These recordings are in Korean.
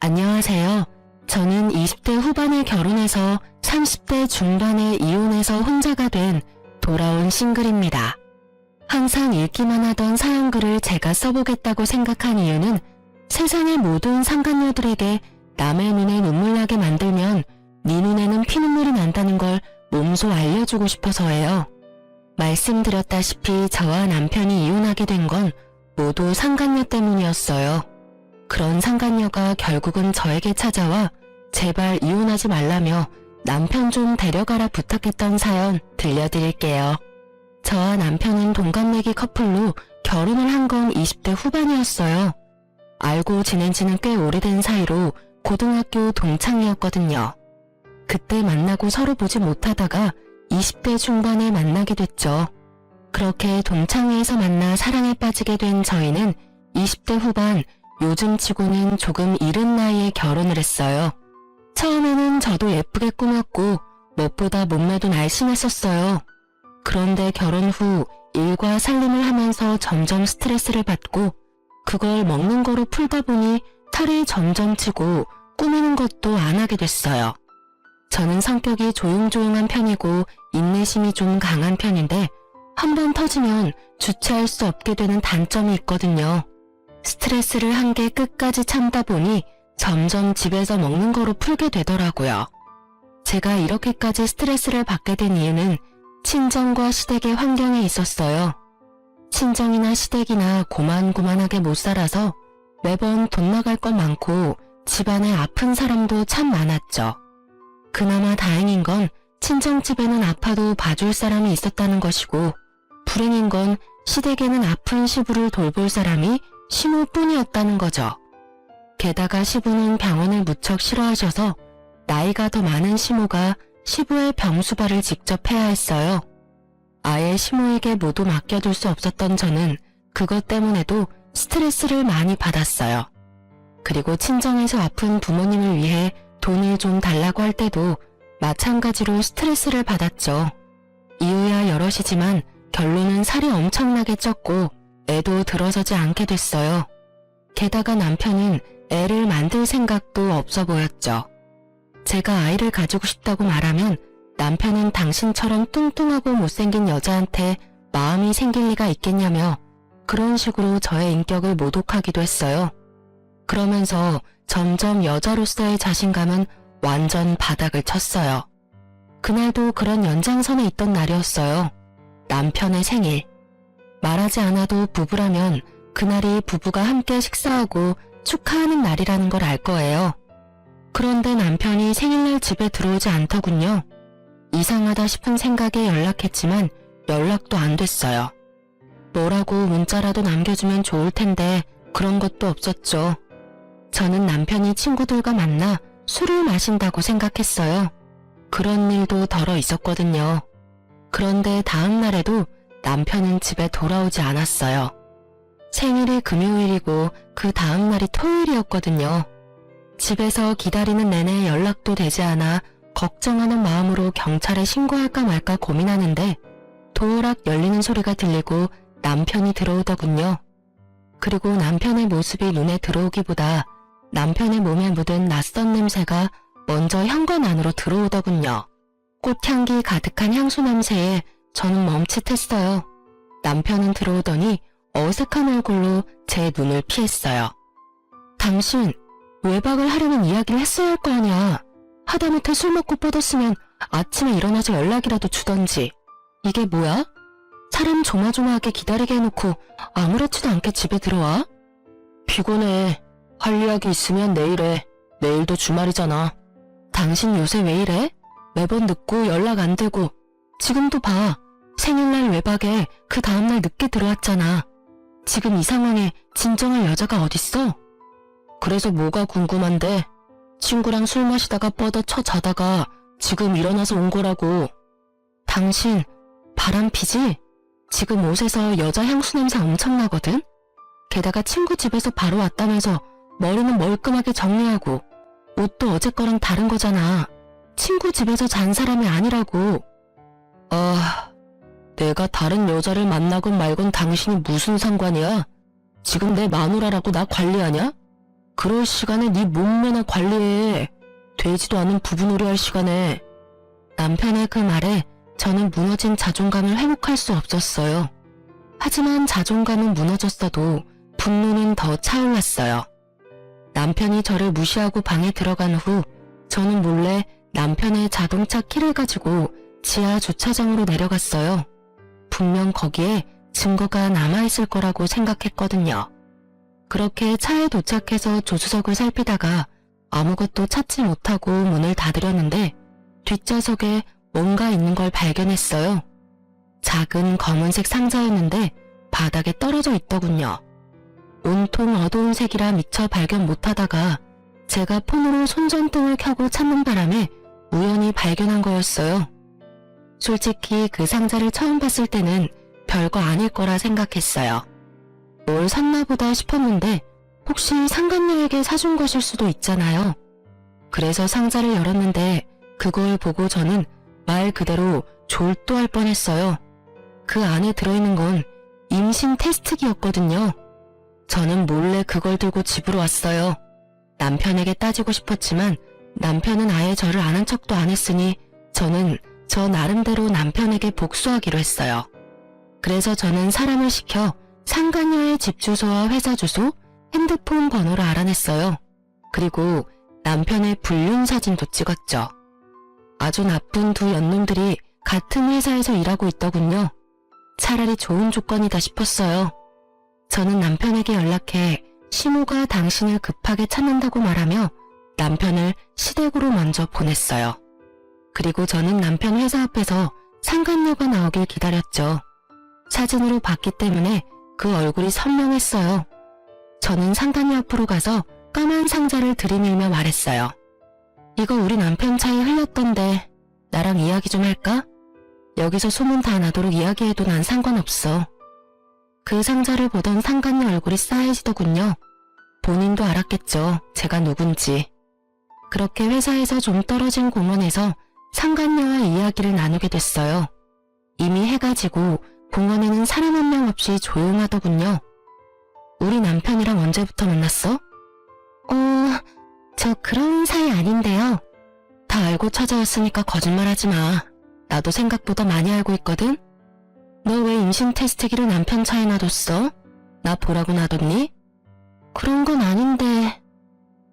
안녕하세요. 저는 20대 후반에 결혼해서 30대 중반에 이혼해서 혼자가 된 돌아온 싱글입니다. 항상 읽기만 하던 사연글을 제가 써보겠다고 생각한 이유는 세상의 모든 상간녀들에게 남의 눈에 눈물 나게 만들면 네 눈에는 피눈물이 난다는 걸 몸소 알려주고 싶어서예요. 말씀드렸다시피 저와 남편이 이혼하게 된 건 모두 상간녀 때문이었어요. 그런 상간녀가 결국은 저에게 찾아와 제발 이혼하지 말라며 남편 좀 데려가라 부탁했던 사연 들려드릴게요. 저와 남편은 동갑내기 커플로 결혼을 한 건 20대 후반이었어요. 알고 지낸 지는 꽤 오래된 사이로 고등학교 동창이었거든요. 그때 만나고 서로 보지 못하다가 20대 중반에 만나게 됐죠. 그렇게 동창회에서 만나 사랑에 빠지게 된 저희는 20대 후반 요즘 치고는 조금 이른 나이에 결혼을 했어요. 처음에는 저도 예쁘게 꾸몄고 무엇보다 몸매도 날씬했었어요. 그런데 결혼 후 일과 살림을 하면서 점점 스트레스를 받고 그걸 먹는 거로 풀다 보니 살이 점점 찌고 꾸미는 것도 안 하게 됐어요. 저는 성격이 조용조용한 편이고 인내심이 좀 강한 편인데 한번 터지면 주체할 수 없게 되는 단점이 있거든요. 스트레스를 한개 끝까지 참다 보니 점점 집에서 먹는 거로 풀게 되더라고요. 제가 이렇게까지 스트레스를 받게 된 이유는 친정과 시댁의 환경에 있었어요. 친정이나 시댁이나 고만고만하게 못 살아서 매번 돈 나갈 것 많고 집안에 아픈 사람도 참 많았죠. 그나마 다행인 건 친정집에는 아파도 봐줄 사람이 있었다는 것이고 불행인 건 시댁에는 아픈 시부를 돌볼 사람이 시모뿐이었다는 거죠. 게다가 시부는 병원을 무척 싫어하셔서 나이가 더 많은 시모가 시부의 병수발을 직접 해야 했어요. 아예 시모에게 모두 맡겨둘 수 없었던 저는 그것 때문에도 스트레스를 많이 받았어요. 그리고 친정에서 아픈 부모님을 위해 돈을 좀 달라고 할 때도 마찬가지로 스트레스를 받았죠. 이유야 여럿이지만 결론은 살이 엄청나게 쪘고 애도 들어서지 않게 됐어요. 게다가 남편은 애를 만들 생각도 없어 보였죠. 제가 아이를 가지고 싶다고 말하면 남편은 당신처럼 뚱뚱하고 못생긴 여자한테 마음이 생길 리가 있겠냐며 그런 식으로 저의 인격을 모독하기도 했어요. 그러면서 점점 여자로서의 자신감은 완전 바닥을 쳤어요. 그날도 그런 연장선에 있던 날이었어요. 남편의 생일. 말하지 않아도 부부라면 그날이 부부가 함께 식사하고 축하하는 날이라는 걸 알 거예요. 그런데 남편이 생일날 집에 들어오지 않더군요. 이상하다 싶은 생각에 연락했지만 연락도 안 됐어요. 뭐라고 문자라도 남겨주면 좋을 텐데 그런 것도 없었죠. 저는 남편이 친구들과 만나 술을 마신다고 생각했어요. 그런 일도 덜어 있었거든요. 그런데 다음 날에도 남편은 집에 돌아오지 않았어요. 생일이 금요일이고 그 다음 날이 토요일이었거든요. 집에서 기다리는 내내 연락도 되지 않아 걱정하는 마음으로 경찰에 신고할까 말까 고민하는데 도어락 열리는 소리가 들리고 남편이 들어오더군요. 그리고 남편의 모습이 눈에 들어오기보다 남편의 몸에 묻은 낯선 냄새가 먼저 현관 안으로 들어오더군요. 꽃향기 가득한 향수 냄새에 저는 멈칫했어요. 남편은 들어오더니 어색한 얼굴로 제 눈을 피했어요. 당신 외박을 하려는 이야기를 했어야 할 거 아니야. 하다못해 술 먹고 뻗었으면 아침에 일어나서 연락이라도 주던지. 이게 뭐야? 사람 조마조마하게 기다리게 해놓고 아무렇지도 않게 집에 들어와? 피곤해. 할 이야기 있으면 내일 해. 내일도 주말이잖아. 당신 요새 왜 이래? 매번 늦고 연락 안 되고. 지금도 봐. 생일날 외박에 그 다음날 늦게 들어왔잖아. 지금 이 상황에 진정할 여자가 어딨어? 그래서 뭐가 궁금한데? 친구랑 술 마시다가 뻗어 쳐 자다가 지금 일어나서 온 거라고. 당신 바람 피지? 지금 옷에서 여자 향수 냄새 엄청나거든? 게다가 친구 집에서 바로 왔다면서 머리는 멀끔하게 정리하고 옷도 어제 거랑 다른 거잖아. 친구 집에서 잔 사람이 아니라고. 내가 다른 여자를 만나건 말건 당신이 무슨 상관이야? 지금 내 마누라라고 나 관리하냐? 그럴 시간에 네 몸매나 관리해. 되지도 않은 부부놀이 할 시간에. 남편의 그 말에 저는 무너진 자존감을 회복할 수 없었어요. 하지만 자존감은 무너졌어도 분노는 더 차올랐어요. 남편이 저를 무시하고 방에 들어간 후 저는 몰래 남편의 자동차 키를 가지고 지하 주차장으로 내려갔어요. 분명 거기에 증거가 남아있을 거라고 생각했거든요. 그렇게 차에 도착해서 조수석을 살피다가 아무것도 찾지 못하고 문을 닫으려는데 뒷좌석에 뭔가 있는 걸 발견했어요. 작은 검은색 상자였는데 바닥에 떨어져 있더군요. 온통 어두운 색이라 미처 발견 못하다가 제가 폰으로 손전등을 켜고 찾는 바람에 우연히 발견한 거였어요. 솔직히 그 상자를 처음 봤을 때는 별거 아닐 거라 생각했어요. 뭘 샀나 보다 싶었는데 혹시 상간녀에게 사준 것일 수도 있잖아요. 그래서 상자를 열었는데 그걸 보고 저는 말 그대로 졸도할 뻔했어요. 그 안에 들어있는 건 임신 테스트기였거든요. 저는 몰래 그걸 들고 집으로 왔어요. 남편에게 따지고 싶었지만 남편은 아예 저를 아는 척도 안 했으니 저는 저 나름대로 남편에게 복수하기로 했어요. 그래서 저는 사람을 시켜 상간녀의 집 주소와 회사 주소, 핸드폰 번호를 알아냈어요. 그리고 남편의 불륜 사진도 찍었죠. 아주 나쁜 두 연놈들이 같은 회사에서 일하고 있더군요. 차라리 좋은 조건이다 싶었어요. 저는 남편에게 연락해 시모가 당신을 급하게 찾는다고 말하며 남편을 시댁으로 먼저 보냈어요. 그리고 저는 남편 회사 앞에서 상간녀가 나오길 기다렸죠. 사진으로 봤기 때문에 그 얼굴이 선명했어요. 저는 상간녀 앞으로 가서 까만 상자를 들이밀며 말했어요. 이거 우리 남편 차에 흘렸던데 나랑 이야기 좀 할까? 여기서 소문 다 나도록 이야기해도 난 상관없어. 그 상자를 보던 상간녀 얼굴이 싸해지더군요. 본인도 알았겠죠. 제가 누군지. 그렇게 회사에서 좀 떨어진 공원에서 상간녀와 이야기를 나누게 됐어요. 이미 해가 지고 공원에는 사람 한 명 없이 조용하더군요. 우리 남편이랑 언제부터 만났어? 저 그런 사이 아닌데요. 다 알고 찾아왔으니까 거짓말하지 마. 나도 생각보다 많이 알고 있거든. 너 왜 임신 테스트기를 남편 차에 놔뒀어? 나 보라고 놔뒀니? 그런 건 아닌데.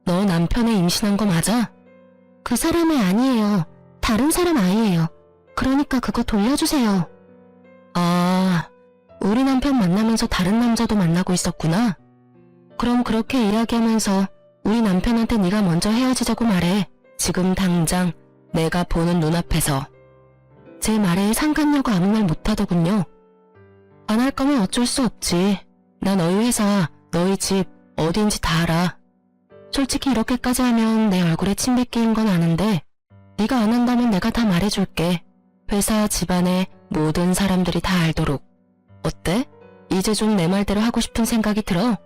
너 남편애 임신한 거 맞아? 그 사람이 아니에요. 다른 사람 아이예요. 그러니까 그거 돌려주세요. 아, 우리 남편 만나면서 다른 남자도 만나고 있었구나. 그럼 그렇게 이야기하면서 우리 남편한테 네가 먼저 헤어지자고 말해. 지금 당장 내가 보는 눈앞에서. 제 말에 상간녀가 아무 말 못하더군요. 안 할 거면 어쩔 수 없지. 나 너희 회사, 너희 집 어딘지 다 알아. 솔직히 이렇게까지 하면 내 얼굴에 침 뱉기인 건 아는데 네가 안 한다면 내가 다 말해줄게. 회사, 집안의 모든 사람들이 다 알도록. 어때? 이제 좀 내 말대로 하고 싶은 생각이 들어?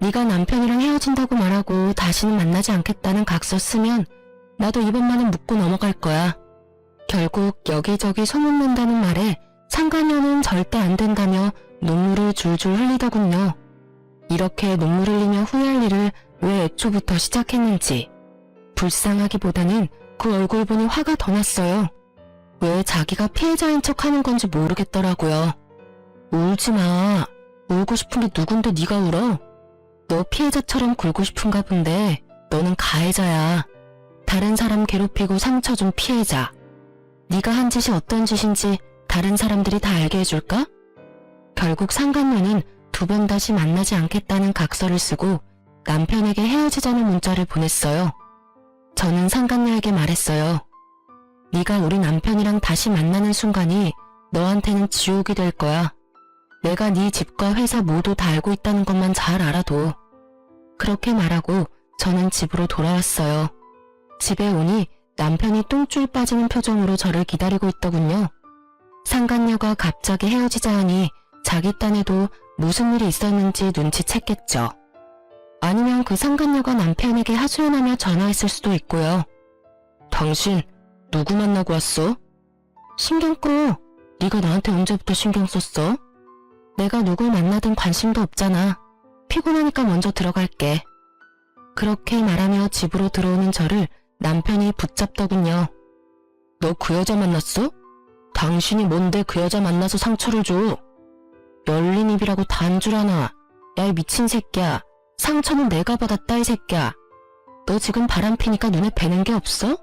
네가 남편이랑 헤어진다고 말하고 다시는 만나지 않겠다는 각서 쓰면 나도 이번만은 묻고 넘어갈 거야. 결국 여기저기 소문난다는 말에 상간녀는 절대 안 된다며 눈물을 줄줄 흘리더군요. 이렇게 눈물 흘리며 후회할 일을 왜 애초부터 시작했는지. 불쌍하기보다는 그 얼굴 보니 화가 더 났어요. 왜 자기가 피해자인 척 하는 건지 모르겠더라고요. 울지 마. 울고 싶은 게 누군데 네가 울어? 너 피해자처럼 굴고 싶은가 본데 너는 가해자야. 다른 사람 괴롭히고 상처 준 피해자. 네가 한 짓이 어떤 짓인지 다른 사람들이 다 알게 해줄까? 결국 상간녀는 두 번 다시 만나지 않겠다는 각서를 쓰고 남편에게 헤어지자는 문자를 보냈어요. 저는 상간녀에게 말했어요. 네가 우리 남편이랑 다시 만나는 순간이 너한테는 지옥이 될 거야. 내가 네 집과 회사 모두 다 알고 있다는 것만 잘 알아둬. 그렇게 말하고 저는 집으로 돌아왔어요. 집에 오니 남편이 똥줄 빠지는 표정으로 저를 기다리고 있더군요. 상간녀가 갑자기 헤어지자 하니 자기 딴에도 무슨 일이 있었는지 눈치챘겠죠. 아니면 그 상간녀가 남편에게 하소연하며 전화했을 수도 있고요. 당신 누구 만나고 왔어? 신경 꺼. 네가 나한테 언제부터 신경 썼어? 내가 누굴 만나든 관심도 없잖아. 피곤하니까 먼저 들어갈게. 그렇게 말하며 집으로 들어오는 저를 남편이 붙잡더군요. 너 그 여자 만났어? 당신이 뭔데 그 여자 만나서 상처를 줘? 열린 입이라고 단줄 하나. 야, 이 미친 새끼야. 상처는 내가 받았다, 이 새끼야. 너 지금 바람 피니까 눈에 뵈는 게 없어?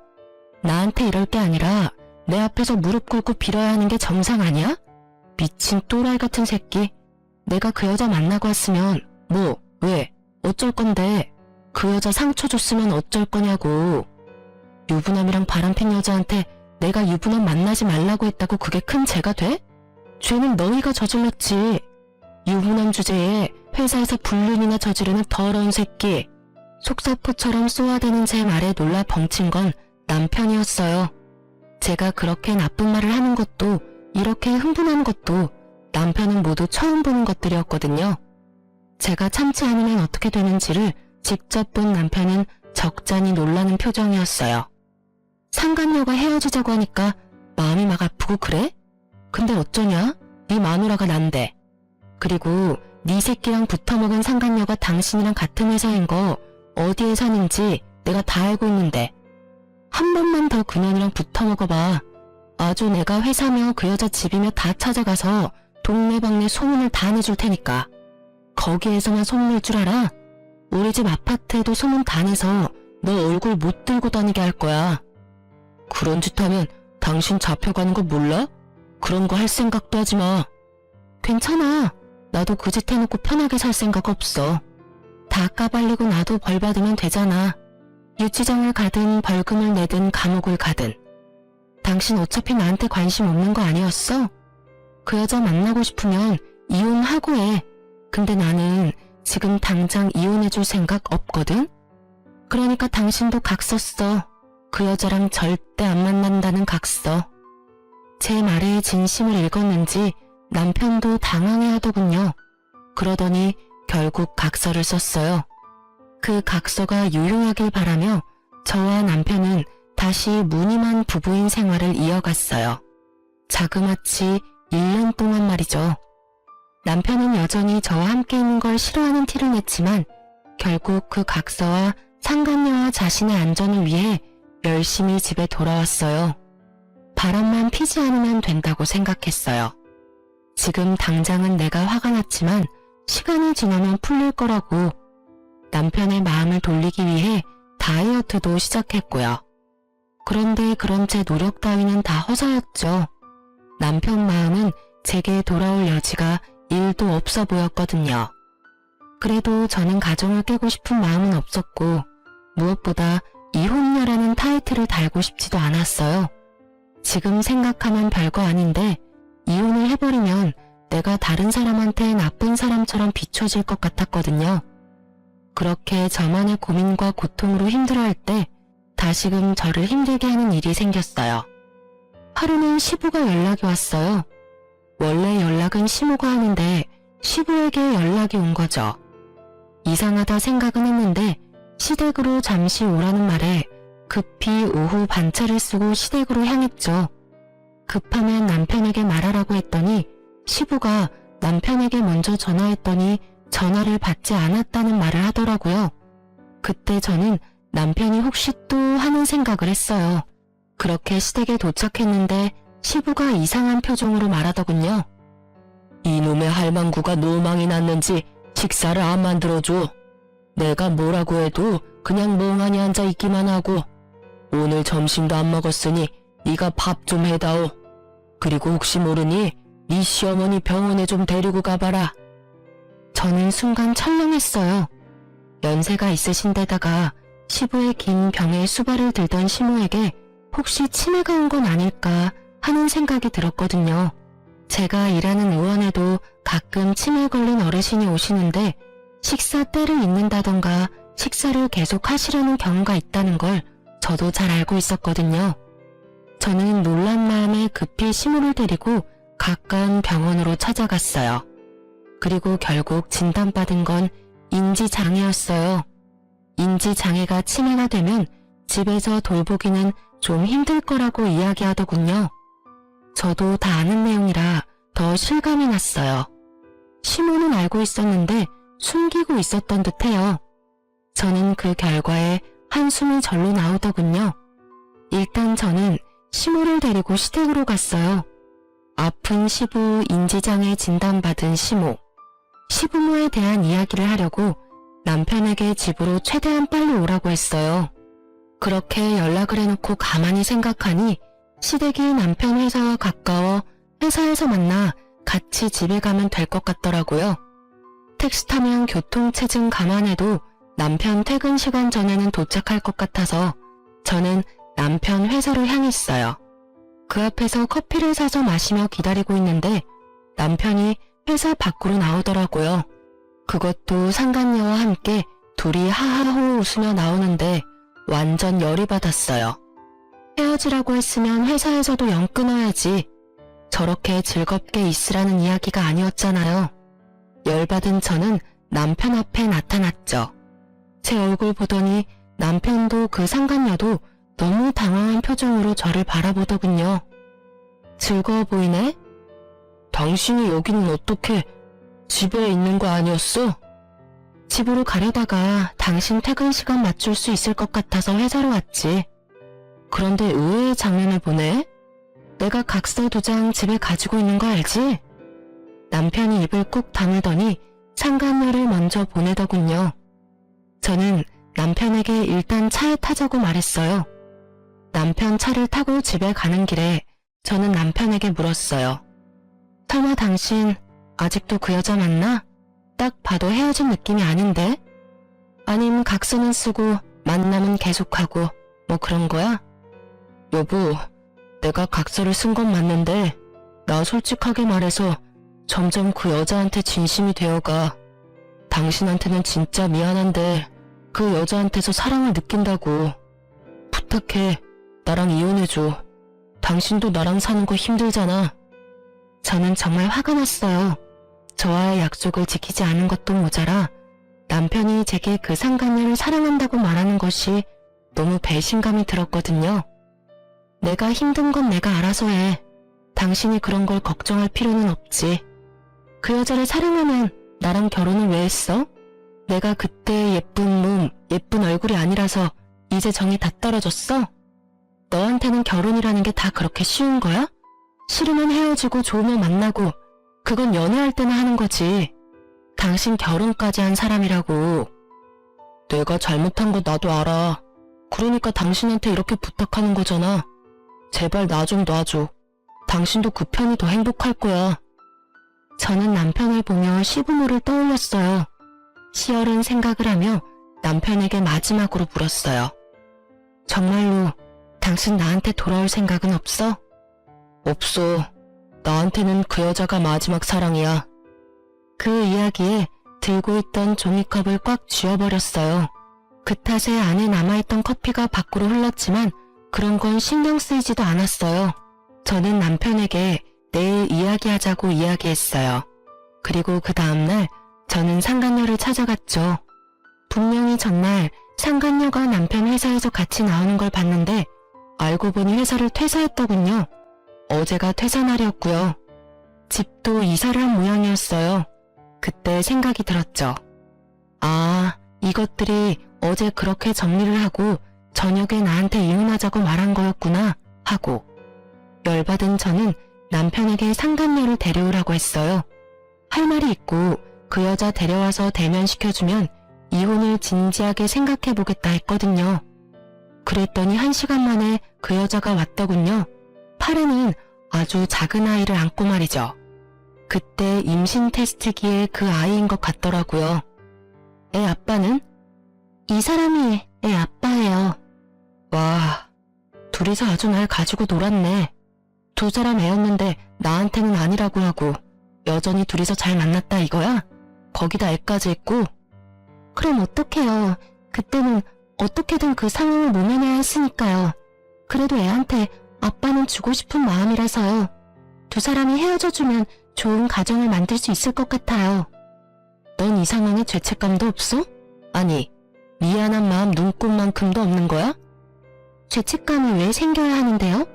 나한테 이럴 게 아니라 내 앞에서 무릎 꿇고 빌어야 하는 게 정상 아니야? 미친 또라이 같은 새끼. 내가 그 여자 만나고 왔으면 뭐, 왜, 어쩔 건데. 그 여자 상처 줬으면 어쩔 거냐고. 유부남이랑 바람핀 여자한테 내가 유부남 만나지 말라고 했다고 그게 큰 죄가 돼? 죄는 너희가 저질렀지. 유부남 주제에 회사에서 불륜이나 저지르는 더러운 새끼. 속사포처럼 쏘아대는 제 말에 놀라 벙친 건 남편이었어요. 제가 그렇게 나쁜 말을 하는 것도 이렇게 흥분하는 것도 남편은 모두 처음 보는 것들이었거든요. 제가 참지 않으면 어떻게 되는지를 직접 본 남편은 적잖이 놀라는 표정이었어요. 상간녀가 헤어지자고 하니까 마음이 막 아프고 그래? 근데 어쩌냐? 네 마누라가 난데. 그리고 네 새끼랑 붙어먹은 상간녀가 당신이랑 같은 회사인 거 어디에 사는지 내가 다 알고 있는데. 한 번만 더 그년이랑 붙어먹어봐. 아주 내가 회사며 그 여자 집이며 다 찾아가서 동네방네 소문을 다 내줄 테니까. 거기에서만 소문낼 줄 알아? 우리 집 아파트에도 소문 다 내서 너 얼굴 못 들고 다니게 할 거야. 그런 짓 하면 당신 잡혀가는 거 몰라? 그런 거 할 생각도 하지 마. 괜찮아. 나도 그 짓 해놓고 편하게 살 생각 없어. 다 까발리고 나도 벌 받으면 되잖아. 유치장을 가든 벌금을 내든 감옥을 가든. 당신 어차피 나한테 관심 없는 거 아니었어? 그 여자 만나고 싶으면 이혼하고 해. 근데 나는 지금 당장 이혼해줄 생각 없거든? 그러니까 당신도 각 썼어. 그 여자랑 절대 안 만난다는 각서. 제 말에 진심을 읽었는지 남편도 당황해하더군요. 그러더니 결국 각서를 썼어요. 그 각서가 유효하길 바라며 저와 남편은 다시 무늬만 부부인 생활을 이어갔어요. 자그마치 1년 동안 말이죠. 남편은 여전히 저와 함께 있는 걸 싫어하는 티를 냈지만 결국 그 각서와 상간녀와 자신의 안전을 위해 열심히 집에 돌아왔어요. 바람만 피지 않으면 된다고 생각했어요. 지금 당장은 내가 화가 났지만 시간이 지나면 풀릴 거라고. 남편의 마음을 돌리기 위해 다이어트도 시작했고요. 그런데 그런 제 노력 따위는 다 허사였죠. 남편 마음은 제게 돌아올 여지가 1도 없어 보였거든요. 그래도 저는 가정을 깨고 싶은 마음은 없었고 무엇보다 이혼녀라는 타이틀을 달고 싶지도 않았어요. 지금 생각하면 별거 아닌데 이혼을 해버리면 내가 다른 사람한테 나쁜 사람처럼 비춰질 것 같았거든요. 그렇게 저만의 고민과 고통으로 힘들어할 때 다시금 저를 힘들게 하는 일이 생겼어요. 하루는 시부가 연락이 왔어요. 원래 연락은 시모가 하는데 시부에게 연락이 온 거죠. 이상하다 생각은 했는데 시댁으로 잠시 오라는 말에 급히 오후 반차를 쓰고 시댁으로 향했죠. 급하면 남편에게 말하라고 했더니 시부가 남편에게 먼저 전화했더니 전화를 받지 않았다는 말을 하더라고요. 그때 저는 남편이 혹시 또 하는 생각을 했어요. 그렇게 시댁에 도착했는데 시부가 이상한 표정으로 말하더군요. 이놈의 할망구가 노망이 났는지 식사를 안 만들어줘. 내가 뭐라고 해도 그냥 멍하니 앉아 있기만 하고 오늘 점심도 안 먹었으니 네가 밥 좀 해다오. 그리고 혹시 모르니 네 시어머니 병원에 좀 데리고 가봐라. 저는 순간 철렁했어요. 연세가 있으신 데다가 시부의 긴 병에 수발을 들던 시모에게 혹시 치매가 온 건 아닐까 하는 생각이 들었거든요. 제가 일하는 의원에도 가끔 치매 걸린 어르신이 오시는데 식사 때를 잊는다던가 식사를 계속 하시려는 경우가 있다는 걸 저도 잘 알고 있었거든요. 저는 놀란 마음에 급히 시모를 데리고 가까운 병원으로 찾아갔어요. 그리고 결국 진단받은 건 인지장애였어요. 인지장애가 치매가 되면 집에서 돌보기는 좀 힘들 거라고 이야기하더군요. 저도 다 아는 내용이라 더 실감이 났어요. 시모는 알고 있었는데 숨기고 있었던 듯해요. 저는 그 결과에 한숨이 절로 나오더군요. 일단 저는 시모를 데리고 시댁으로 갔어요. 아픈 시부 인지장애 진단받은 시모. 시부모에 대한 이야기를 하려고 남편에게 집으로 최대한 빨리 오라고 했어요. 그렇게 연락을 해놓고 가만히 생각하니 시댁이 남편 회사와 가까워 회사에서 만나 같이 집에 가면 될 것 같더라고요. 택시 타면 교통체증 감안해도 남편 퇴근 시간 전에는 도착할 것 같아서 저는 남편 회사로 향했어요. 그 앞에서 커피를 사서 마시며 기다리고 있는데 남편이 회사 밖으로 나오더라고요. 그것도 상간녀와 함께 둘이 하하호 웃으며 나오는데 완전 열이 받았어요. 헤어지라고 했으면 회사에서도 영 끊어야지. 저렇게 즐겁게 있으라는 이야기가 아니었잖아요. 열받은 저는 남편 앞에 나타났죠. 제 얼굴 보더니 남편도 그 상간녀도 너무 당황한 표정으로 저를 바라보더군요. 즐거워 보이네? 당신이 여기는 어떻게 집에 있는 거 아니었어? 집으로 가려다가 당신 퇴근 시간 맞출 수 있을 것 같아서 회사로 왔지. 그런데 의외의 장면을 보네? 내가 각서 2장 집에 가지고 있는 거 알지? 남편이 입을 꾹 다물더니 상간녀를 먼저 보내더군요. 저는 남편에게 일단 차에 타자고 말했어요. 남편 차를 타고 집에 가는 길에 저는 남편에게 물었어요. 설마 당신 아직도 그 여자 만나? 딱 봐도 헤어진 느낌이 아닌데? 아님 각서는 쓰고 만남은 계속하고 뭐 그런 거야? 여보, 내가 각서를 쓴 건 맞는데 나 솔직하게 말해서 점점 그 여자한테 진심이 되어가. 당신한테는 진짜 미안한데 그 여자한테서 사랑을 느낀다고. 부탁해, 나랑 이혼해줘. 당신도 나랑 사는 거 힘들잖아. 저는 정말 화가 났어요. 저와의 약속을 지키지 않은 것도 모자라 남편이 제게 그 상간녀를 사랑한다고 말하는 것이 너무 배신감이 들었거든요. 내가 힘든 건 내가 알아서 해. 당신이 그런 걸 걱정할 필요는 없지. 그 여자를 사랑하면 나랑 결혼을 왜 했어? 내가 그때 예쁜 몸, 예쁜 얼굴이 아니라서 이제 정이 다 떨어졌어? 너한테는 결혼이라는 게 다 그렇게 쉬운 거야? 싫으면 헤어지고 좋으면 만나고 그건 연애할 때나 하는 거지. 당신 결혼까지 한 사람이라고. 내가 잘못한 거 나도 알아. 그러니까 당신한테 이렇게 부탁하는 거잖아. 제발 나 좀 놔줘. 당신도 그 편이 더 행복할 거야. 저는 남편을 보며 시부모를 떠올렸어요. 시열은 생각을 하며 남편에게 마지막으로 물었어요. 정말로 당신 나한테 돌아올 생각은 없어? 없어. 나한테는 그 여자가 마지막 사랑이야. 그 이야기에 들고 있던 종이컵을 꽉 쥐어버렸어요. 그 탓에 안에 남아있던 커피가 밖으로 흘렀지만 그런 건 신경 쓰이지도 않았어요. 저는 남편에게 내일 이야기하자고 이야기했어요. 그리고 그 다음날 저는 상간녀를 찾아갔죠. 분명히 전날 상간녀가 남편 회사에서 같이 나오는 걸 봤는데 알고 보니 회사를 퇴사했더군요. 어제가 퇴사 날이었고요. 집도 이사를 한 모양이었어요. 그때 생각이 들었죠. 아, 이것들이 어제 그렇게 정리를 하고 저녁에 나한테 이혼하자고 말한 거였구나 하고 열받은 저는 남편에게 상간녀를 데려오라고 했어요. 할 말이 있고 그 여자 데려와서 대면시켜주면 이혼을 진지하게 생각해보겠다 했거든요. 그랬더니 1시간 만에 그 여자가 왔더군요. 팔에는 아주 작은 아이를 안고 말이죠. 그때 임신 테스트기에 그 아이인 것 같더라고요. 애 아빠는? 이 사람이 애 아빠예요. 와, 둘이서 아주 날 가지고 놀았네. 두 사람 애였는데 나한테는 아니라고 하고 여전히 둘이서 잘 만났다 이거야? 거기다 애까지 있고? 그럼 어떡해요. 그때는 어떻게든 그 상황을 모면해야 했으니까요. 그래도 애한테 아빠는 주고 싶은 마음이라서요. 두 사람이 헤어져주면 좋은 가정을 만들 수 있을 것 같아요. 넌 이 상황에 죄책감도 없어? 아니, 미안한 마음 눈꼽만큼도 없는 거야? 죄책감이 왜 생겨야 하는데요?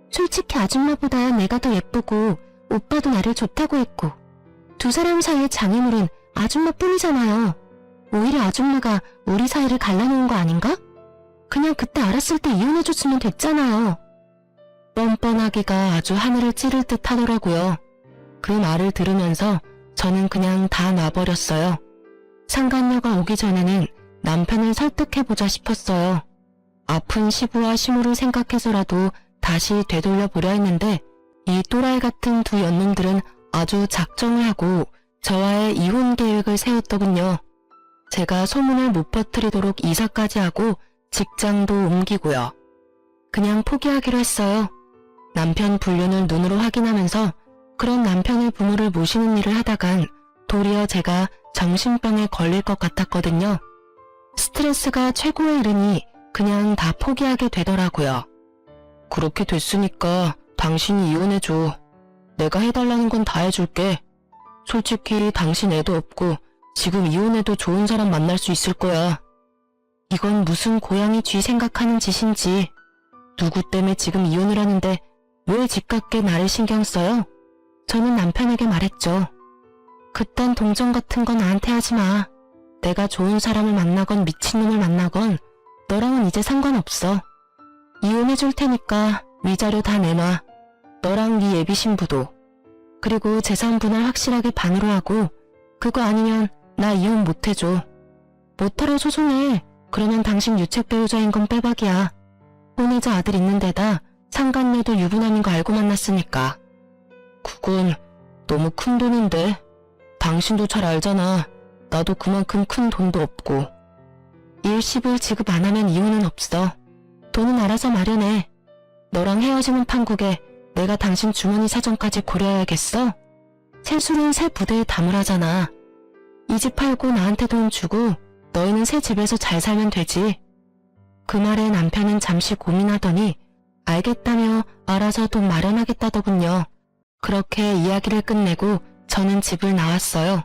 솔직히 아줌마보다 내가 더 예쁘고 오빠도 나를 좋다고 했고 두 사람 사이의 장애물은 아줌마뿐이잖아요. 오히려 아줌마가 우리 사이를 갈라놓은 거 아닌가? 그냥 그때 알았을 때 이혼해줬으면 됐잖아요. 뻔뻔하기가 아주 하늘을 찌를 듯 하더라고요. 그 말을 들으면서 저는 그냥 다 놔버렸어요. 상간녀가 오기 전에는 남편을 설득해보자 싶었어요. 아픈 시부와 시모를 생각해서라도 다시 되돌려 보려 했는데 이 또라이 같은 두 연놈들은 아주 작정을 하고 저와의 이혼 계획을 세웠더군요. 제가 소문을 못 퍼뜨리도록 이사까지 하고 직장도 옮기고요. 그냥 포기하기로 했어요. 남편 불륜을 눈으로 확인하면서 그런 남편의 부모를 모시는 일을 하다간 도리어 제가 정신병에 걸릴 것 같았거든요. 스트레스가 최고에 이르니 그냥 다 포기하게 되더라고요. 그렇게 됐으니까 당신이 이혼해줘. 내가 해달라는 건 다 해줄게. 솔직히 당신 애도 없고 지금 이혼해도 좋은 사람 만날 수 있을 거야. 이건 무슨 고양이 쥐 생각하는 짓인지. 누구 때문에 지금 이혼을 하는데 왜 집값게 나를 신경 써요? 저는 남편에게 말했죠. 그딴 동정 같은 건 나한테 하지 마. 내가 좋은 사람을 만나건 미친놈을 만나건 너랑은 이제 상관없어. 이혼해줄 테니까 위자료 다 내놔. 너랑 네 예비 신부도. 그리고 재산 분할 확실하게 반으로 하고 그거 아니면 나 이혼 못해줘. 못하러 소송해. 그러면 당신 유책 배우자인 건 빼박이야. 혼외자 아들 있는 데다 상간녀도 유부남인 거 알고 만났으니까. 그건 너무 큰 돈인데. 당신도 잘 알잖아. 나도 그만큼 큰 돈도 없고. 일시불 지급 안 하면 이혼은 없어. 돈은 알아서 마련해. 너랑 헤어지는 판국에 내가 당신 주머니 사정까지 고려해야겠어? 세술은 새 부대에 담으라잖아. 이 집 팔고 나한테 돈 주고 너희는 새 집에서 잘 살면 되지. 그 말에 남편은 잠시 고민하더니 알겠다며 알아서 돈 마련하겠다더군요. 그렇게 이야기를 끝내고 저는 집을 나왔어요.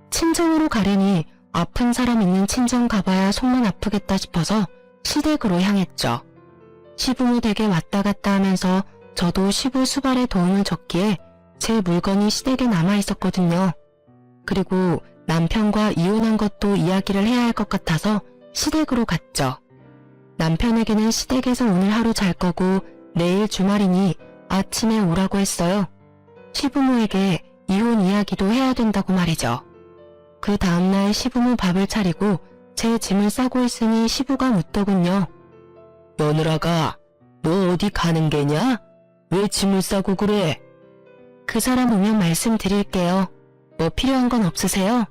친정으로 가려니 아픈 사람 있는 친정 가봐야 속만 아프겠다 싶어서 시댁으로 향했죠. 시부모 댁에 왔다 갔다 하면서 저도 시부 수발에 도움을 줬기에 제 물건이 시댁에 남아있었거든요. 그리고 남편과 이혼한 것도 이야기를 해야 할 것 같아서 시댁으로 갔죠. 남편에게는 시댁에서 오늘 하루 잘 거고 내일 주말이니 아침에 오라고 했어요. 시부모에게 이혼 이야기도 해야 된다고 말이죠. 그 다음날 시부모 밥을 차리고 제 짐을 싸고 있으니 시부가 묻더군요. 며느라가 너 어디 가는 게냐? 왜 짐을 싸고 그래? 그 사람 오면 말씀드릴게요. 뭐 필요한 건 없으세요?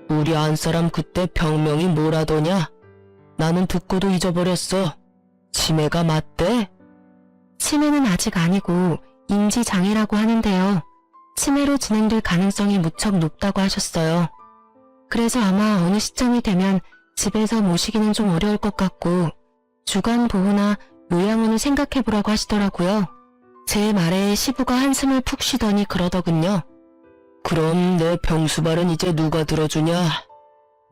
우리 안사람 그때 병명이 뭐라더냐? 나는 듣고도 잊어버렸어. 치매가 맞대? 치매는 아직 아니고 인지장애라고 하는데요. 치매로 진행될 가능성이 무척 높다고 하셨어요. 그래서 아마 어느 시점이 되면 집에서 모시기는 좀 어려울 것 같고 주간 보호나 요양원을 생각해보라고 하시더라고요. 제 말에 시부가 한숨을 푹 쉬더니 그러더군요. 그럼 내 병수발은 이제 누가 들어주냐?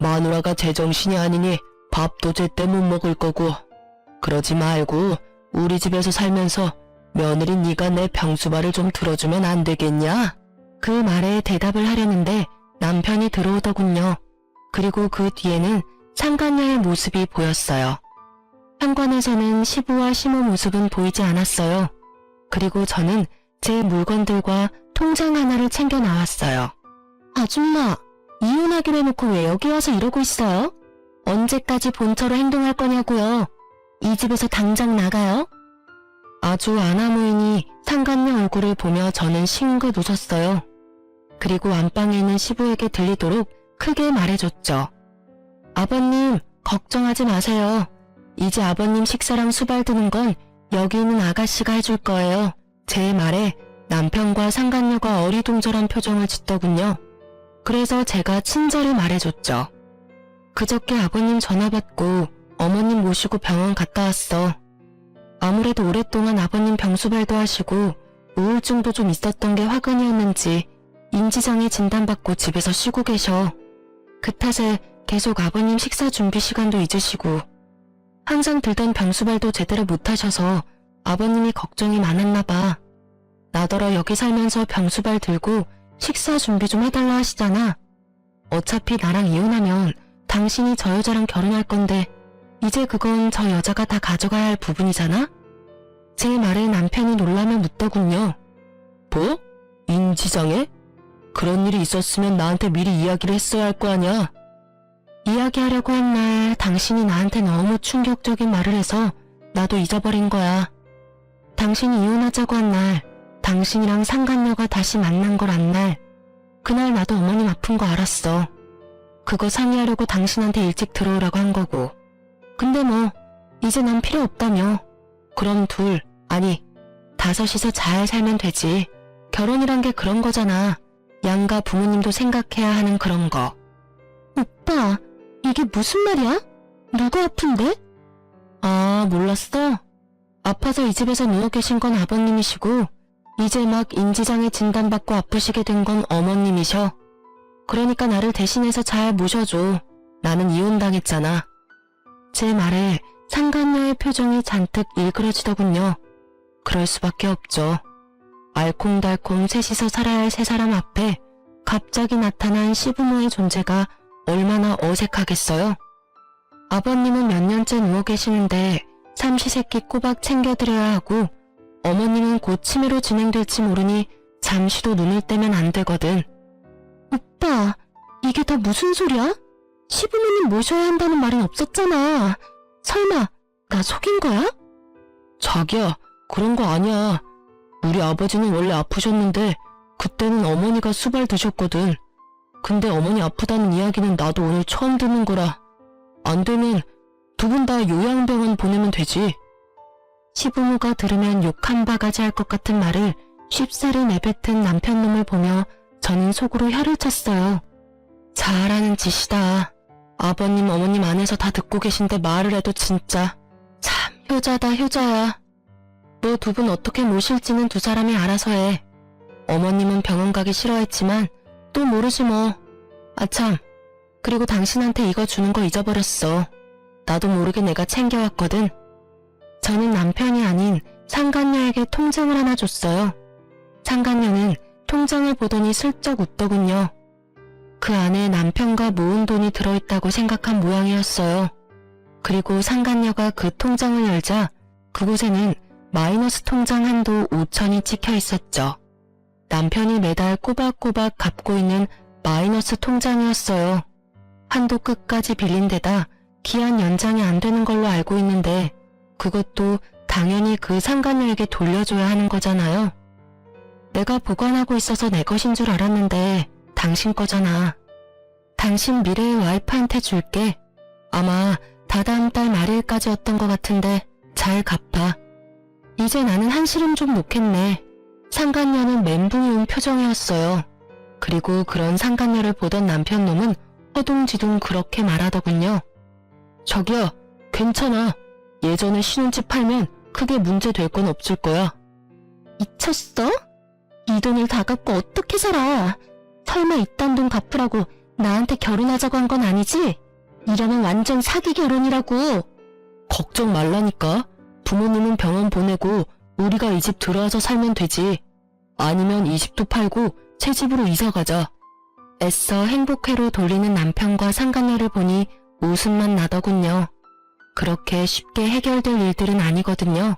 마누라가 제정신이 아니니 밥도 제때 못 먹을 거고. 그러지 말고 우리 집에서 살면서 며느리 네가 내 병수발을 좀 들어주면 안 되겠냐? 그 말에 대답을 하려는데 남편이 들어오더군요. 그리고 그 뒤에는 상간녀의 모습이 보였어요. 현관에서는 시부와 시모 모습은 보이지 않았어요. 그리고 저는 제 물건들과 통장 하나를 챙겨 나왔어요. 아줌마, 이혼하기로 해놓고 왜 여기 와서 이러고 있어요? 언제까지 본처로 행동할 거냐고요? 이 집에서 당장 나가요? 아주 아나무인이 상간녀 얼굴을 보며 저는 싱긋 웃었어요. 그리고 안방에 있는 시부에게 들리도록 크게 말해줬죠. 아버님, 걱정하지 마세요. 이제 아버님 식사랑 수발 드는 건 여기 있는 아가씨가 해줄 거예요. 제 말에 남편과 상간녀가 어리둥절한 표정을 짓더군요. 그래서 제가 친절히 말해줬죠. 그저께 아버님 전화 받고 어머님 모시고 병원 갔다 왔어. 아무래도 오랫동안 아버님 병수발도 하시고 우울증도 좀 있었던 게 화근이었는지 인지장애 진단받고 집에서 쉬고 계셔. 그 탓에 계속 아버님 식사 준비 시간도 잊으시고 항상 들던 병수발도 제대로 못하셔서 아버님이 걱정이 많았나 봐. 나더러 여기 살면서 병수발 들고 식사 준비 좀 해달라 하시잖아. 어차피 나랑 이혼하면 당신이 저 여자랑 결혼할 건데 이제 그건 저 여자가 다 가져가야 할 부분이잖아? 제 말에 남편이 놀라며 묻더군요. 뭐? 인지장애? 그런 일이 있었으면 나한테 미리 이야기를 했어야 할 거 아냐? 이야기하려고 한 날 당신이 나한테 너무 충격적인 말을 해서 나도 잊어버린 거야. 당신이 이혼하자고 한 날, 당신이랑 상간녀가 다시 만난 걸 안 날, 그날 나도 어머님 아픈 거 알았어. 그거 상의하려고 당신한테 일찍 들어오라고 한 거고. 근데 뭐 이제 난 필요 없다며. 그럼 아니 5이서 잘 살면 되지. 결혼이란 게 그런 거잖아. 양가 부모님도 생각해야 하는 그런 거. 오빠, 이게 무슨 말이야? 누가 아픈데? 아, 몰랐어? 아파서 이 집에서 누워 계신 건 아버님이시고 이제 막 인지장애 진단받고 아프시게 된 건 어머님이셔. 그러니까 나를 대신해서 잘 모셔줘. 나는 이혼당했잖아. 제 말에 상간녀의 표정이 잔뜩 일그러지더군요. 그럴 수밖에 없죠. 알콩달콩 셋이서 살아야 할 세 사람 앞에 갑자기 나타난 시부모의 존재가 얼마나 어색하겠어요. 아버님은 몇 년째 누워 계시는데 삼시세끼 꼬박 챙겨드려야 하고 어머님은 곧 치매로 진행될지 모르니 잠시도 눈을 떼면 안 되거든. 오빠, 이게 다 무슨 소리야? 시부모님 모셔야 한다는 말은 없었잖아. 설마 나 속인 거야? 자기야, 그런 거 아니야. 우리 아버지는 원래 아프셨는데 그때는 어머니가 수발 드셨거든. 근데 어머니 아프다는 이야기는 나도 오늘 처음 듣는 거라. 안 되면 두 분 다 요양병원 보내면 되지. 시부모가 들으면 욕 한 바가지 할 것 같은 말을 쉽사리 내뱉은 남편놈을 보며 저는 속으로 혀를 쳤어요. 잘하는 짓이다. 아버님 어머님 안에서 다 듣고 계신데 말을 해도 진짜 참 효자다 효자야. 너 두 분 어떻게 모실지는 두 사람이 알아서 해. 어머님은 병원 가기 싫어했지만 또 모르지 뭐. 아참, 그리고 당신한테 이거 주는 거 잊어버렸어. 나도 모르게 내가 챙겨왔거든. 저는 남편이 아닌 상간녀에게 통장을 하나 줬어요. 상간녀는 통장을 보더니 슬쩍 웃더군요. 그 안에 남편과 모은 돈이 들어있다고 생각한 모양이었어요. 그리고 상간녀가 그 통장을 열자 그곳에는 마이너스 통장 한도 5천이 찍혀 있었죠. 남편이 매달 꼬박꼬박 갚고 있는 마이너스 통장이었어요. 한도 끝까지 빌린 데다 기한 연장이 안 되는 걸로 알고 있는데 그것도 당연히 그 상간녀에게 돌려줘야 하는 거잖아요. 내가 보관하고 있어서 내 것인 줄 알았는데 당신 거잖아. 당신 미래의 와이프한테 줄게. 아마 다다음 달 말일까지였던 것 같은데 잘 갚아. 이제 나는 한시름 좀 놓겠네. 상간녀는 멘붕이 온 표정이었어요. 그리고 그런 상간녀를 보던 남편놈은 허둥지둥 그렇게 말하더군요. 저기요, 괜찮아. 예전에 신혼집 팔면 크게 문제 될 건 없을 거야. 미쳤어? 이 돈을 다 갚고 어떻게 살아? 설마 이딴 돈 갚으라고 나한테 결혼하자고 한 건 아니지? 이러면 완전 사기 결혼이라고. 걱정 말라니까. 부모님은 병원 보내고 우리가 이 집 들어와서 살면 되지. 아니면 이 집도 팔고 새 집으로 이사 가자. 애써 행복회로 돌리는 남편과 상간녀를 보니 웃음만 나더군요. 그렇게 쉽게 해결될 일들은 아니거든요.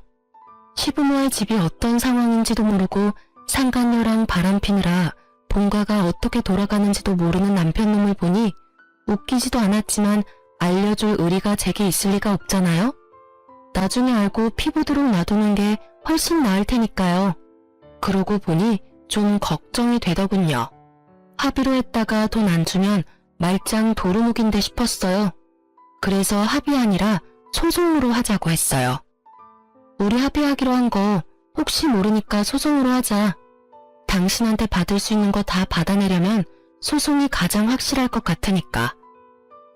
시부모의 집이 어떤 상황인지도 모르고 상간녀랑 바람피느라 본가가 어떻게 돌아가는지도 모르는 남편놈을 보니 웃기지도 않았지만 알려줄 의리가 제게 있을 리가 없잖아요. 나중에 알고 피부도록 놔두는 게 훨씬 나을 테니까요. 그러고 보니 좀 걱정이 되더군요. 합의로 했다가 돈 안 주면 말짱 도루묵인데 싶었어요. 그래서 합의 아니라 소송으로 하자고 했어요. 우리 합의하기로 한 거 혹시 모르니까 소송으로 하자. 당신한테 받을 수 있는 거 다 받아내려면 소송이 가장 확실할 것 같으니까.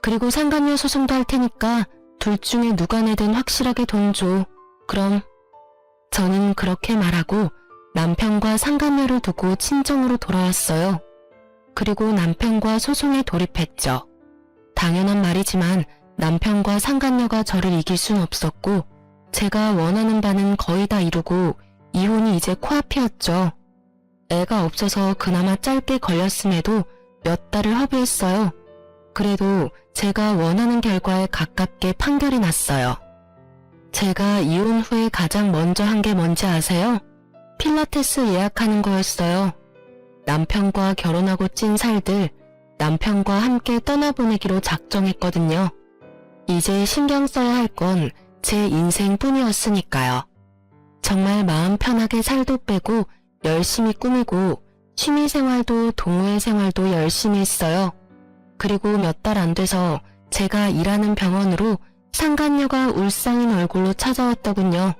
그리고 상간녀 소송도 할 테니까 둘 중에 누가 내든 확실하게 돈 줘. 그럼. 저는 그렇게 말하고 남편과 상간녀를 두고 친정으로 돌아왔어요. 그리고 남편과 소송에 돌입했죠. 당연한 말이지만 남편과 상간녀가 저를 이길 순 없었고 제가 원하는 바는 거의 다 이루고 이혼이 이제 코앞이었죠. 애가 없어서 그나마 짧게 걸렸음에도 몇 달을 허비했어요. 그래도 제가 원하는 결과에 가깝게 판결이 났어요. 제가 이혼 후에 가장 먼저 한 게 뭔지 아세요? 필라테스 예약하는 거였어요. 남편과 결혼하고 찐 살들, 남편과 함께 떠나보내기로 작정했거든요. 이제 신경 써야 할 건 제 인생뿐이었으니까요. 정말 마음 편하게 살도 빼고 열심히 꾸미고 취미생활도 동호회 생활도 열심히 했어요. 그리고 몇 달 안 돼서 제가 일하는 병원으로 상간녀가 울상인 얼굴로 찾아왔더군요.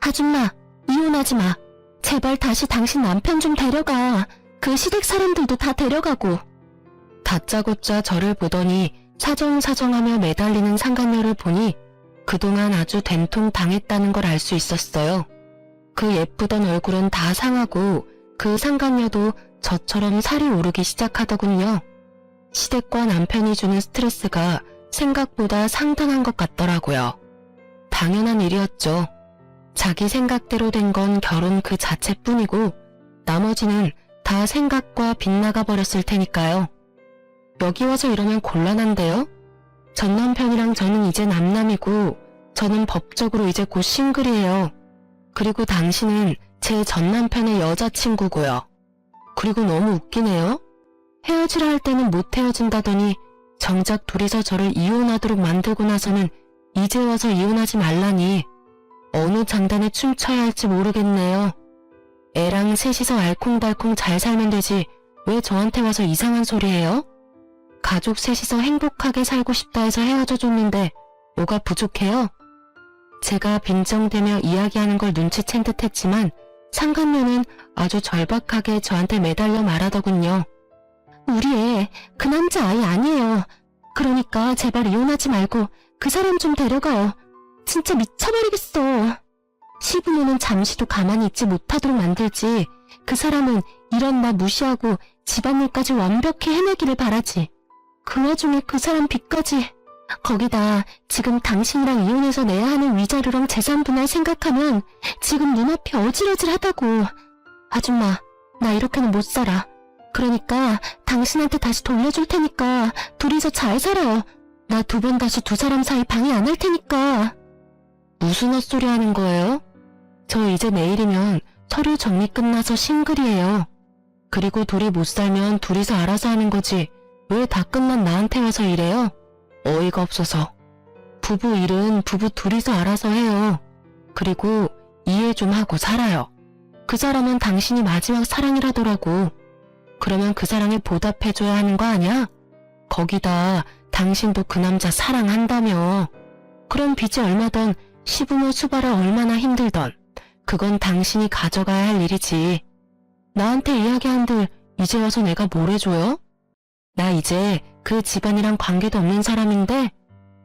아줌마, 이혼하지 마. 제발 다시 당신 남편 좀 데려가. 그 시댁 사람들도 다 데려가고. 다짜고짜 저를 보더니 사정사정하며 매달리는 상간녀를 보니 그동안 아주 된통 당했다는 걸 알 수 있었어요. 그 예쁘던 얼굴은 다 상하고 그 상간녀도 저처럼 살이 오르기 시작하더군요. 시댁과 남편이 주는 스트레스가 생각보다 상당한 것 같더라고요. 당연한 일이었죠. 자기 생각대로 된 건 결혼 그 자체뿐이고 나머지는 다 생각과 빗나가 버렸을 테니까요. 여기 와서 이러면 곤란한데요? 전 남편이랑 저는 이제 남남이고 저는 법적으로 이제 곧 싱글이에요. 그리고 당신은 제 전 남편의 여자친구고요. 그리고 너무 웃기네요. 헤어지라 할 때는 못 헤어진다더니 정작 둘이서 저를 이혼하도록 만들고 나서는 이제 와서 이혼하지 말라니 어느 장단에 춤춰야 할지 모르겠네요. 애랑 셋이서 알콩달콩 잘 살면 되지 왜 저한테 와서 이상한 소리 해요? 가족 셋이서 행복하게 살고 싶다 해서 헤어져 줬는데 뭐가 부족해요? 제가 빈정대며 이야기하는 걸 눈치챈 듯 했지만 상간녀는 아주 절박하게 저한테 매달려 말하더군요. 우리 애 그 남자 아이 아니에요. 그러니까 제발 이혼하지 말고 그 사람 좀 데려가요. 진짜 미쳐버리겠어. 시부모는 잠시도 가만히 있지 못하도록 만들지 그 사람은 이런 나 무시하고 집안일까지 완벽히 해내기를 바라지. 그 와중에 그 사람 빚까지. 거기다 지금 당신이랑 이혼해서 내야 하는 위자료랑 재산 분할 생각하면 지금 눈앞이 어질어질하다고. 아줌마, 나 이렇게는 못 살아. 그러니까 당신한테 다시 돌려줄 테니까 둘이서 잘 살아요. 나 두 번 다시 두 사람 사이 방해 안 할 테니까. 무슨 헛소리 하는 거예요? 저 이제 내일이면 서류 정리 끝나서 싱글이에요. 그리고 둘이 못 살면 둘이서 알아서 하는 거지 왜 다 끝난 나한테 와서 이래요? 어이가 없어서. 부부 일은 부부 둘이서 알아서 해요. 그리고 이해 좀 하고 살아요. 그 사람은 당신이 마지막 사랑이라더라고. 그러면 그 사랑에 보답해줘야 하는 거 아니야? 거기다 당신도 그 남자 사랑한다며. 그럼 빚이 얼마던 시부모 수발아 얼마나 힘들던 그건 당신이 가져가야 할 일이지. 나한테 이야기한들 이제 와서 내가 뭘 해줘요? 나 이제 그 집안이랑 관계도 없는 사람인데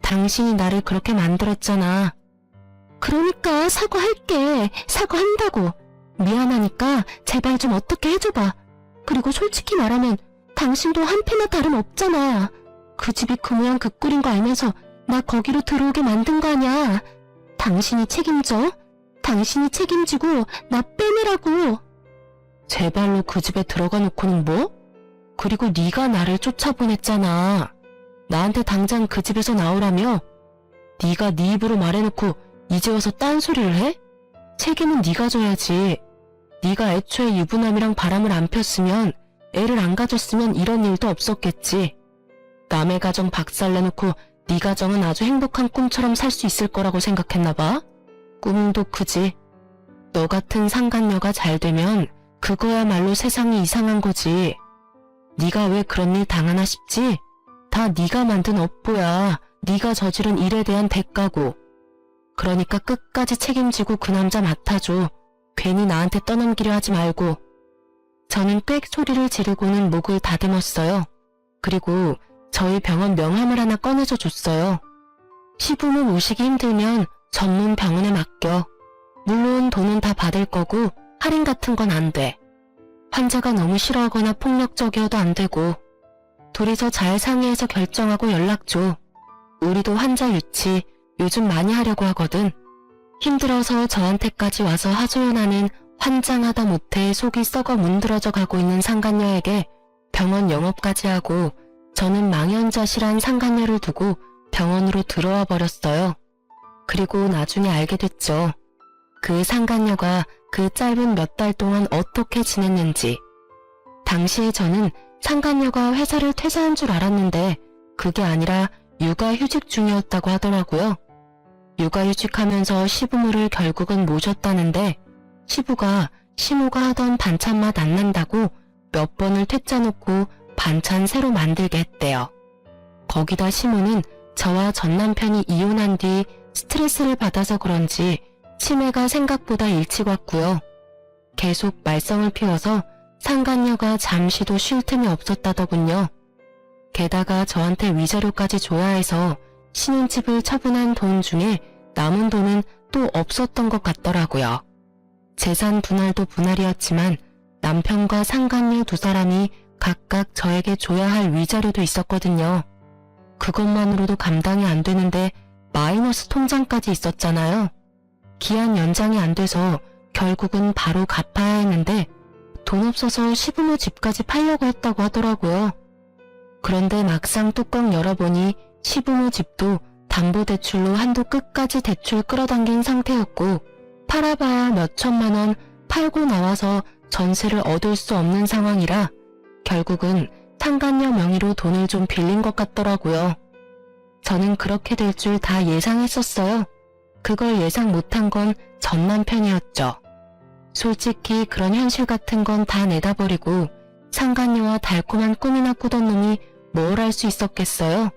당신이 나를 그렇게 만들었잖아. 그러니까 사과할게. 사과한다고. 미안하니까 제발 좀 어떻게 해줘봐. 그리고 솔직히 말하면 당신도 한패나 다름없잖아. 그 집이 그 모양 그 꼴인 거 알면서 나 거기로 들어오게 만든 거 아냐. 당신이 책임져. 당신이 책임지고 나 빼내라고. 제 발로 그 집에 들어가 놓고는 뭐? 그리고 네가 나를 쫓아보냈잖아. 나한테 당장 그 집에서 나오라며? 네가 네 입으로 말해놓고 이제 와서 딴소리를 해? 책임은 네가 져야지. 네가 애초에 유부남이랑 바람을 안 폈으면 애를 안 가졌으면 이런 일도 없었겠지. 남의 가정 박살내놓고 네 가정은 아주 행복한 꿈처럼 살 수 있을 거라고 생각했나 봐. 꿈도 크지. 너 같은 상간녀가 잘 되면 그거야말로 세상이 이상한 거지. 네가 왜 그런 일 당하나 싶지? 다 네가 만든 업보야. 네가 저지른 일에 대한 대가고. 그러니까 끝까지 책임지고 그 남자 맡아줘. 괜히 나한테 떠넘기려 하지 말고. 저는 꽥 소리를 지르고는 목을 다듬었어요. 그리고 저희 병원 명함을 하나 꺼내줘 줬어요. 시부모 모시기 힘들면 전문 병원에 맡겨. 물론 돈은 다 받을 거고 할인 같은 건 안 돼. 환자가 너무 싫어하거나 폭력적이어도 안 되고. 둘이서 잘 상의해서 결정하고 연락 줘. 우리도 환자 유치 요즘 많이 하려고 하거든. 힘들어서 저한테까지 와서 하소연하는 환장하다 못해 속이 썩어 문드러져 가고 있는 상간녀에게 병원 영업까지 하고 저는 망연자실한 상간녀를 두고 병원으로 들어와 버렸어요. 그리고 나중에 알게 됐죠. 그 상간녀가 그 짧은 몇 달 동안 어떻게 지냈는지. 당시에 저는 상간녀가 회사를 퇴사한 줄 알았는데 그게 아니라 육아휴직 중이었다고 하더라고요. 육아휴직하면서 시부모를 결국은 모셨다는데 시부가 시모가 하던 반찬 맛 안 난다고 몇 번을 퇴짜 놓고 반찬 새로 만들게 했대요. 거기다 시모는 저와 전 남편이 이혼한 뒤 스트레스를 받아서 그런지 치매가 생각보다 일찍 왔고요. 계속 말썽을 피워서 상간녀가 잠시도 쉴 틈이 없었다더군요. 게다가 저한테 위자료까지 줘야 해서 신혼집을 처분한 돈 중에 남은 돈은 또 없었던 것 같더라고요. 재산 분할도 분할이었지만 남편과 상간녀 두 사람이 각각 저에게 줘야 할 위자료도 있었거든요. 그것만으로도 감당이 안 되는데 마이너스 통장까지 있었잖아요. 기한 연장이 안 돼서 결국은 바로 갚아야 했는데 돈 없어서 시부모 집까지 팔려고 했다고 하더라고요. 그런데 막상 뚜껑 열어보니 시부모 집도 담보대출로 한도 끝까지 대출 끌어당긴 상태였고 팔아봐야 몇 천만 원 팔고 나와서 전세를 얻을 수 없는 상황이라 결국은 상간녀 명의로 돈을 좀 빌린 것 같더라고요. 저는 그렇게 될 줄 다 예상했었어요. 그걸 예상 못한 건 전 남편이었죠. 솔직히 그런 현실 같은 건 다 내다버리고 상간녀와 달콤한 꿈이나 꾸던 놈이 뭘 할 수 있었겠어요.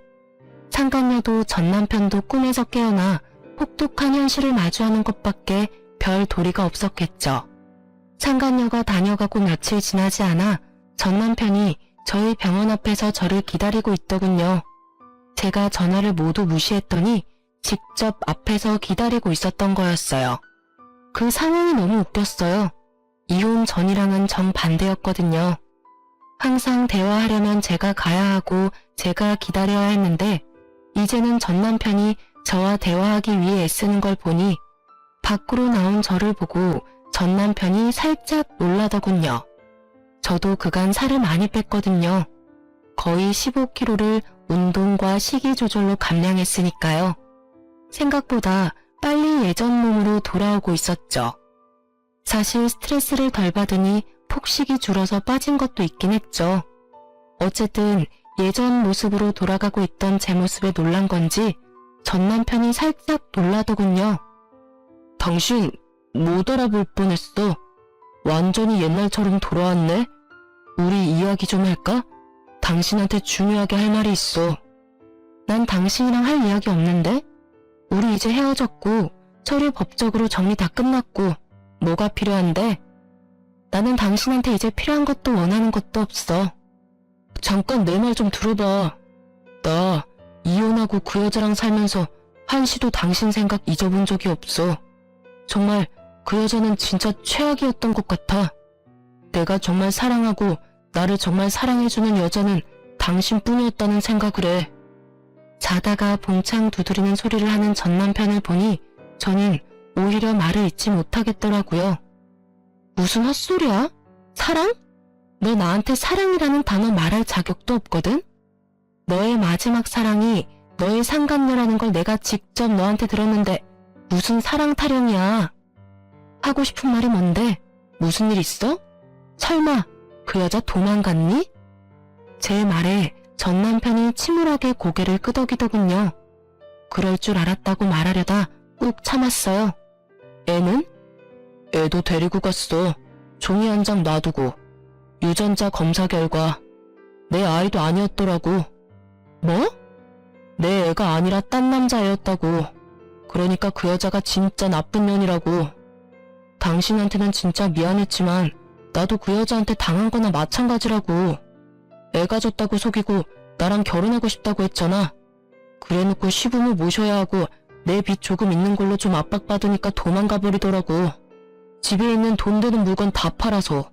상간녀도 전 남편도 꿈에서 깨어나 혹독한 현실을 마주하는 것밖에 별 도리가 없었겠죠. 상간녀가 다녀가고 며칠 지나지 않아 전 남편이 저희 병원 앞에서 저를 기다리고 있더군요. 제가 전화를 모두 무시했더니 직접 앞에서 기다리고 있었던 거였어요. 그 상황이 너무 웃겼어요. 이혼 전이랑은 정반대였거든요. 항상 대화하려면 제가 가야 하고 제가 기다려야 했는데 이제는 전 남편이 저와 대화하기 위해 애쓰는 걸 보니 밖으로 나온 저를 보고 전 남편이 살짝 놀라더군요. 저도 그간 살을 많이 뺐거든요. 거의 15kg를 운동과 식이 조절로 감량했으니까요. 생각보다 빨리 예전 몸으로 돌아오고 있었죠. 사실 스트레스를 덜 받으니 폭식이 줄어서 빠진 것도 있긴 했죠. 어쨌든 예전 모습으로 돌아가고 있던 제 모습에 놀란 건지 전 남편이 살짝 놀라더군요. 당신 못 알아볼 뻔했어. 완전히 옛날처럼 돌아왔네. 우리 이야기 좀 할까? 당신한테 중요하게 할 말이 있어. 난 당신이랑 할 이야기 없는데? 우리 이제 헤어졌고 서류 법적으로 정리 다 끝났고 뭐가 필요한데? 나는 당신한테 이제 필요한 것도 원하는 것도 없어. 잠깐 내 말 좀 들어봐. 나 이혼하고 그 여자랑 살면서 한시도 당신 생각 잊어본 적이 없어. 정말 그 여자는 진짜 최악이었던 것 같아. 내가 정말 사랑하고 나를 정말 사랑해주는 여자는 당신뿐이었다는 생각을 해. 자다가 봉창 두드리는 소리를 하는 전 남편을 보니 저는 오히려 말을 잇지 못하겠더라고요. 무슨 헛소리야? 사랑? 너 나한테 사랑이라는 단어 말할 자격도 없거든? 너의 마지막 사랑이 너의 상간녀라는 걸 내가 직접 너한테 들었는데 무슨 사랑 타령이야. 하고 싶은 말이 뭔데? 무슨 일 있어? 설마 그 여자 도망갔니? 제 말에 전 남편이 침울하게 고개를 끄덕이더군요. 그럴 줄 알았다고 말하려다 꾹 참았어요. 애는? 애도 데리고 갔어. 종이 한 장 놔두고. 유전자 검사 결과 내 아이도 아니었더라고. 뭐? 내 애가 아니라 딴 남자애였다고. 그러니까 그 여자가 진짜 나쁜 년이라고. 당신한테는 진짜 미안했지만 나도 그 여자한테 당한 거나 마찬가지라고. 애 가졌다고 속이고 나랑 결혼하고 싶다고 했잖아. 그래놓고 시부모 모셔야 하고 내 빚 조금 있는 걸로 좀 압박받으니까 도망가 버리더라고. 집에 있는 돈 되는 물건 다 팔아서.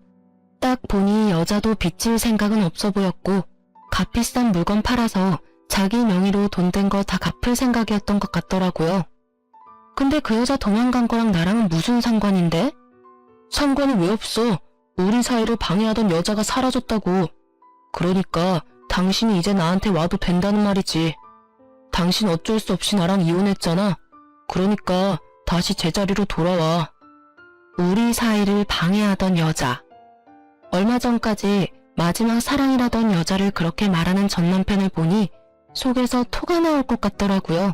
딱 보니 여자도 빚질 생각은 없어 보였고 값비싼 물건 팔아서 자기 명의로 돈 된 거 다 갚을 생각이었던 것 같더라고요. 근데 그 여자 도망간 거랑 나랑은 무슨 상관인데? 상관이 왜 없어? 우리 사이를 방해하던 여자가 사라졌다고. 그러니까 당신이 이제 나한테 와도 된다는 말이지. 당신 어쩔 수 없이 나랑 이혼했잖아. 그러니까 다시 제자리로 돌아와. 우리 사이를 방해하던 여자. 얼마 전까지 마지막 사랑이라던 여자를 그렇게 말하는 전 남편을 보니 속에서 토가 나올 것 같더라고요.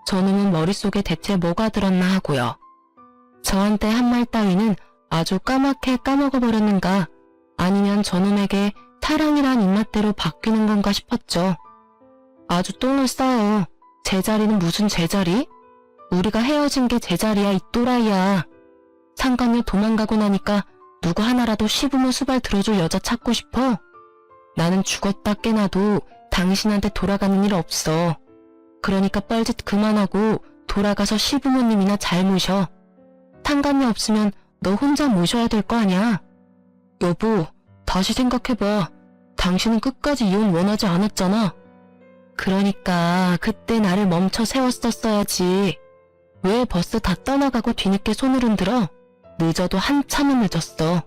저놈은 머릿속에 대체 뭐가 들었나 하고요. 저한테 한 말 따위는 아주 까맣게 까먹어버렸는가, 아니면 저놈에게 사랑이란 입맛대로 바뀌는 건가 싶었죠. 아주 똥을 싸요. 제자리는 무슨 제자리? 우리가 헤어진 게 제자리야, 이 또라이야. 상간녀 도망가고 나니까 누구 하나라도 시부모 수발 들어줄 여자 찾고 싶어? 나는 죽었다 깨나도 당신한테 돌아가는 일 없어. 그러니까 뻘짓 그만하고 돌아가서 시부모님이나 잘 모셔. 상간녀 없으면 너 혼자 모셔야 될 거 아니야. 여보, 다시 생각해봐. 당신은 끝까지 이혼 원하지 않았잖아. 그러니까 그때 나를 멈춰 세웠었어야지. 왜 벌써 다 떠나가고 뒤늦게 손을 흔들어? 늦어도 한참은 늦었어.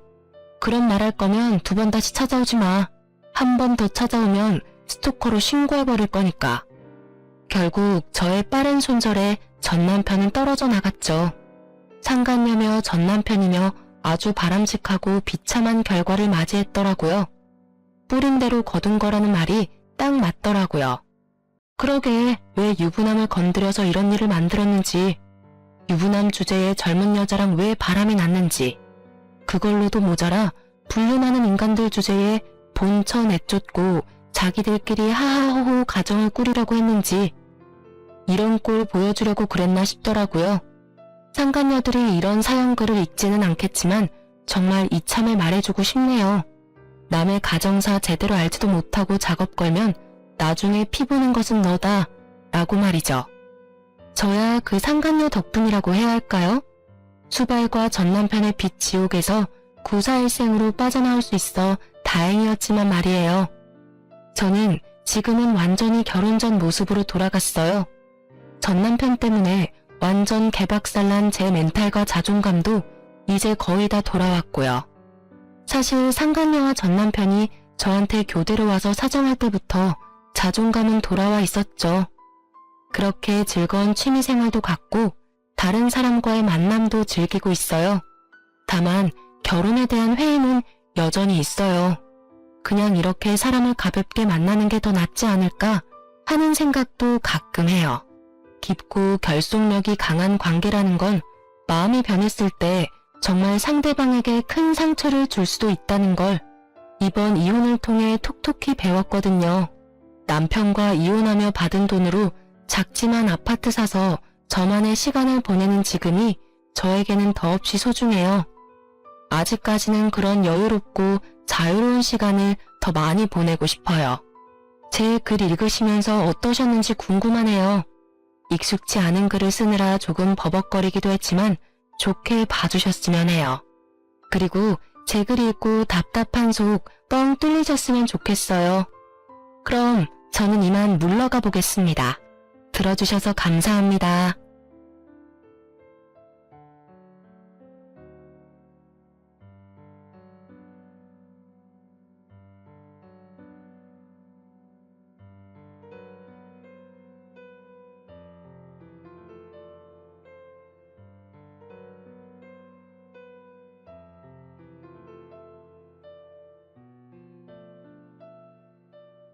그런 말 할 거면 2번 다시 찾아오지 마. 한 번 더 찾아오면 스토커로 신고해버릴 거니까. 결국 저의 빠른 손절에 전 남편은 떨어져 나갔죠. 상간녀며 전 남편이며 아주 바람직하고 비참한 결과를 맞이했더라고요. 뿌린 대로 거둔 거라는 말이 딱 맞더라고요. 그러게 왜 유부남을 건드려서 이런 일을 만들었는지, 유부남 주제에 젊은 여자랑 왜 바람이 났는지, 그걸로도 모자라 불륜하는 인간들 주제에 본처 내쫓고 자기들끼리 하하호호 가정을 꾸리려고 했는지, 이런 꼴 보여주려고 그랬나 싶더라고요. 상간녀들이 이런 사연글을 읽지는 않겠지만 정말 이참을 말해주고 싶네요. 남의 가정사 제대로 알지도 못하고 작업 걸면 나중에 피보는 것은 너다 라고 말이죠. 저야 그 상간녀 덕분이라고 해야 할까요? 수발과 전 남편의 빚 지옥에서 구사일생으로 빠져나올 수 있어 다행이었지만 말이에요. 저는 지금은 완전히 결혼 전 모습으로 돌아갔어요. 전 남편 때문에 완전 개박살난 제 멘탈과 자존감도 이제 거의 다 돌아왔고요. 사실 상간녀와 전 남편이 저한테 교대로 와서 사정할 때부터 자존감은 돌아와 있었죠. 그렇게 즐거운 취미생활도 갖고 다른 사람과의 만남도 즐기고 있어요. 다만 결혼에 대한 회의는 여전히 있어요. 그냥 이렇게 사람을 가볍게 만나는 게 더 낫지 않을까 하는 생각도 가끔 해요. 깊고 결속력이 강한 관계라는 건 마음이 변했을 때 정말 상대방에게 큰 상처를 줄 수도 있다는 걸 이번 이혼을 통해 톡톡히 배웠거든요. 남편과 이혼하며 받은 돈으로 작지만 아파트 사서 저만의 시간을 보내는 지금이 저에게는 더없이 소중해요. 아직까지는 그런 여유롭고 자유로운 시간을 더 많이 보내고 싶어요. 제 글 읽으시면서 어떠셨는지 궁금하네요. 익숙치 않은 글을 쓰느라 조금 버벅거리기도 했지만 좋게 봐주셨으면 해요. 그리고 제 글 읽고 답답한 속 뻥 뚫리셨으면 좋겠어요. 그럼 저는 이만 물러가 보겠습니다. 들어주셔서 감사합니다.